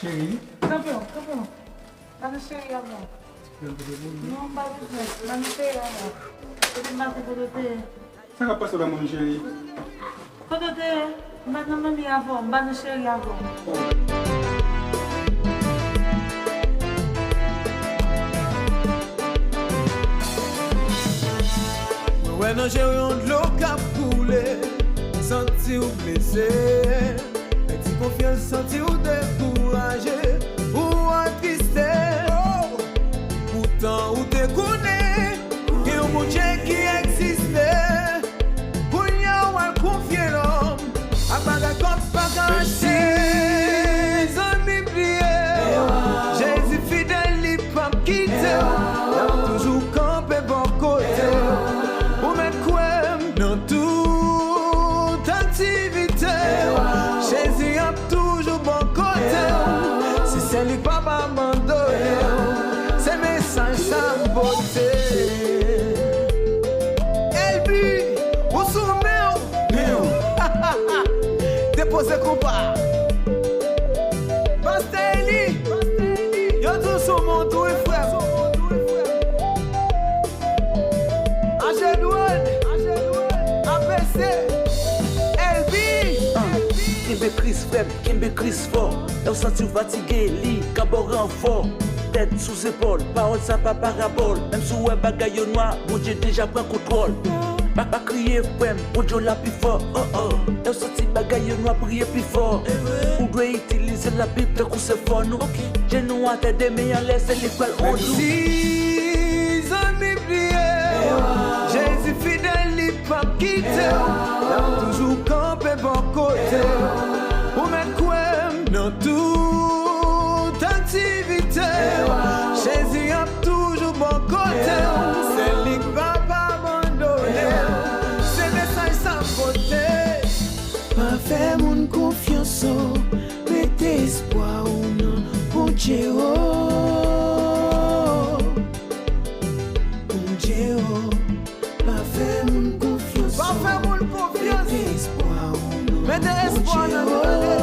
Chérie. Campion. Pas de chérie avant. Non, pas de chérie. Pas de chérie avant. Je vais marquer pour le thé. Ça va passer là, mon chéri. Pour le thé, maintenant, mamie avant. Pas de chérie avant. Ouais, non, j'ai eu de l'eau qui a coulé, senti ou blessé, petit confiance, senti ou découragé, ou attristé. Oh, pourtant, ou te connaît, il y a un bon Dieu qui existait, pour y avoir confié l'homme, à pas d'accord, pas caché. Amis priés, Jésus fidèle, il pas quitté, il a toujours campé bon côté. Dans toute activité, Jésus a toujours bon côté. Si c'est lui pas m'abandonner, c'est message sans beauté. Elbi, où sont nous? Déposez compas. Pastéli, y'a tout sur mon tour et frère. Kimbe Chris faible, Kimbe Chris fort. Elle sentit fatigué, lit, cabot renfort. Tête sous épaule, parole ça pas parabole. Même sous un bagaille noir, bon Dieu déjà prend contrôle. Pas crier frère, bon Dieu la plus fort. Oh oh, elle sentit bagaille noir, prier plus fort. On doit utiliser la Bible, de coup c'est fort nous. J'ai nous à t'aider, mais en laisse l'école on nous. Si amis priés, Jésus fidèle, il pas quitté. Il a toujours campé bon côté. Pour mettre quoi dans toute activité, Jésus a toujours bon côté. C'est lui qui va pas abandonner. C'est message sans côté. Pas faire mon confiance, mettez espoir ou non pour Dieu. Mettez espoir dans le